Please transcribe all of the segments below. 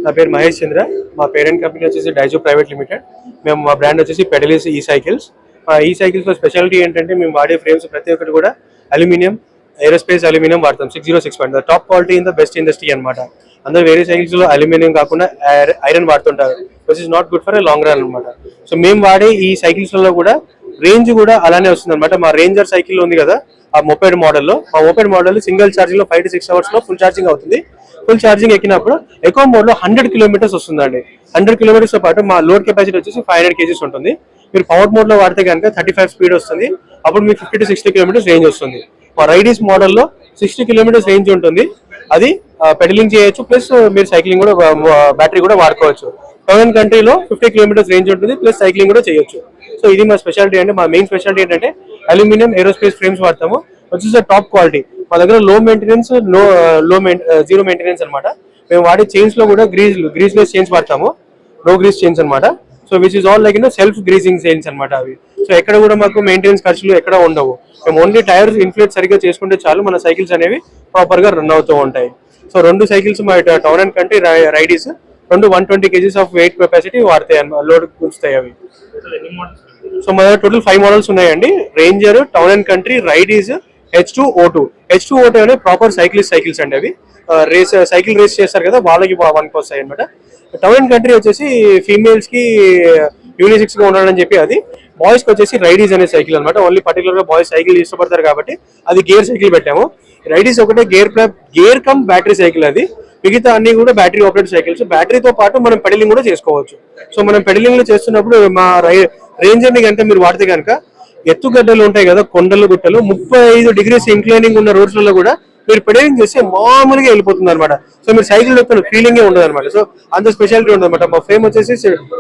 నా పేరు మహేష్ చంద్ర. మా పేరెంట్ కంపెనీ వచ్చేసి డైజో ప్రైవేట్ లిమిటెడ్. మేము మా బ్రాండ్ వచ్చేసి పెడలిస్ ఈ సైకిల్స్. ఈ సైకిల్స్లో స్పెషాలిటీ ఏంటంటే మేము వాడే ఫ్రేమ్స్ ప్రతి ఒక్కటి కూడా అల్యూమినియం, ఏరోస్పేస్ అల్యూమినియం వాడతాం. 606 top quality in the best industry అనమాట. అందరూ వేరే సైకిల్స్లో అల్యూమినియం కాకుండా ఐరన్ వాడుతుంటారు, which is not good for a long run అనమాట. సో మేము వాడే ఈ సైకిల్స్లో కూడా రేంజ్ కూడా అలానే వస్తుంది అనమాట. మా రేంజర్ సైకిల్ ఉంది కదా, ఆ మొపైడ్ మోడల్లో, మా మొపైడ్ మోడల్ సింగిల్ ఛార్జింగ్ లో 5 to 6 hours లో ఫుల్ ఛార్జింగ్ అవుతుంది. ఫుల్ ఛార్జింగ్ ఎక్కినప్పుడు ఎకో మోడ్ లో 100 kilometers వస్తుందండి. 100 kilometers తో పాటు మా లోడ్ కెపాసిటీ వచ్చేసి 500 kgs ఉంటుంది. మీరు పవర్ మోడ్ లో వాడితే కనుక 35 స్పీడ్ వస్తుంది. అప్పుడు మీకు 50 to 60 kilometers రేంజ్ వస్తుంది. మా రైడీస్ మోడల్లో 60 kilometers రేంజ్ ఉంటుంది. అది పెడలింగ్ చేయొచ్చు, ప్లస్ మీరు సైక్లింగ్ కూడా బ్యాటరీ కూడా వాడుకోవచ్చు. టౌన్ కంట్రీలో 50 kilometers రేంజ్ ఉంటుంది, ప్లస్ సైక్లింగ్ కూడా చేయొచ్చు. సో ఇది మా స్పెషాలిటీ అండి. మా మెయిన్ స్పెషాలిటీ ఏంటంటే అల్యూమినియం ఏరోస్పేస్ ఫ్రేమ్స్ వాడతాము, వచ్చేసి టాప్ క్వాలిటీ. మా దగ్గర లో మెయింటెనెన్స్, జీరో మెయింటెనెన్స్ అనమాట. మేము వాడే చైన్స్ లో కూడా గ్రీస్లెస్ చైన్స్ వాడతాము, నో గ్రీస్ చైన్స్ అనమాట. So which is all like self greasing chains అనమాట అవి. సో ఎక్కడ కూడా మాకు మెయింటెనెన్స్ ఖర్చులు ఎక్కడ ఉండవు. మేము ఓన్లీ టైర్స్ ఇన్ఫ్లేట్ సరిగ్గా చేసుకుంటే చాలు, మన సైకిల్స్ అనేవి ప్రాపర్ గా రన్ అవుతూ ఉంటాయి. సో 2 సైకిల్స్ మా టౌన్ అండ్ కంట్రీ రైడీస్ 120 kgs ఆఫ్ వెయిట్ కెపాసిటీ వాడతాయి, లోడ్ ఉంచుతాయి అవి. సో మా దగ్గర టోటల్ 5 మోడల్స్ ఉన్నాయండి. రేంజర్, టౌన్ అండ్ కంట్రీ, రైడీస్, H2O2. H2O2 అనే ప్రాపర్ సైకిల్స్ అండి. అవి సైకిల్ రేస్ చేస్తారు కదా, వాళ్ళకి వన్కి వస్తాయి అనమాట. టౌన్ అండ్ కంట్రీ వచ్చేసి ఫీమేల్స్ కి యూనిసెక్స్ గా ఉండాలని చెప్పి, అది బాయ్స్ కి వచ్చేసి రైడీస్ అనే సైకిల్ అనమాట. ఓన్లీ పర్టికులర్ గా బాయ్స్ సైకిల్ ఇష్టపడతారు కాబట్టి అది గేర్ సైకిల్ పెట్టాము. రైడీస్ ఒకటే గేర్ కమ్ బ్యాటరీ సైకిల్. అది మిగతా అన్ని కూడా బ్యాటరీ ఆపరేట్ సైకిల్స్. బ్యాటరీతో పాటు మనం పెడలింగ్ కూడా చేసుకోవచ్చు. సో మనం పెడలింగ్ లో చేస్తున్నప్పుడు మా రేంజర్ ని కనుక మీరు వాడితే కనుక ఎత్తుగడ్డలు ఉంటాయి కదా, కొండలు గుట్టలు, 35 degrees ఇంక్లైనింగ్ ఉన్న రోడ్స్ లో కూడా మీరు పెడలింగ్ చేస్తే మామూలుగా వెళ్ళిపోతుంది అనమాట. సో మీరు సైకిల్ యొక్క ఫీలింగే ఉండదు అనమాట. సో అంత స్పెషాలిటీ ఉంటుంది అనమాట. మా ఫ్రేమ్ వచ్చేసి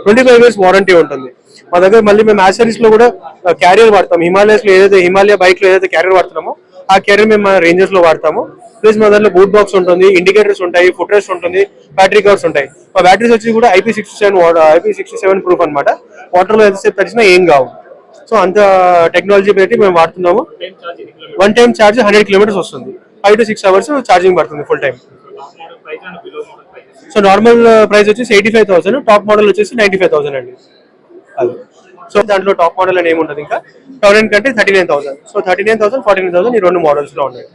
25 years వారంటీ ఉంటుంది. మా దగ్గర మళ్ళీ మేము యాక్సరీస్ లో కూడా క్యారియర్ వాడతాం. హిమాలయస్ లో ఏదైతే హిమాలయ బైక్ లో ఏదైతే క్యారియర్ వాడుతున్నామో ఆ క్యారియర్ మేము మా రేంజర్స్ లో వాడతాము. ప్లస్ మా దాంట్లో బూట్ బాక్స్ ఉంటుంది, ఇండికేటర్స్ ఉంటాయి, ఫుట్ రెస్ట్ ఉంటుంది, బ్యాటరీ కవర్స్ ఉంటాయి. మా బ్యాటరీస్ వచ్చి కూడా IP67 ప్రూఫ్ అనమాట. వాటర్ లో ఎంతసేపు తడిచినా ఏం కావు. సో అంత టెక్నాలజీ పెట్టి మేము వాడుతున్నాము. వన్ టైం ఛార్జ్ 100 kilometers వస్తుంది. 5 to 6 hours ఛార్జింగ్ పడుతుంది full time. So normal price వచ్చేసి 85,000, టాప్ మోడల్ వచ్చేసి 95,000 అండి. అది సో దాంట్లో టాప్ మోడల్ అని ఏముంటుంది, ఇంకా టౌన్ అండ్ కంటే 39,000. సో 39,000, 49,000 ఈ 2 మోడల్స్ లో ఉన్నాయి.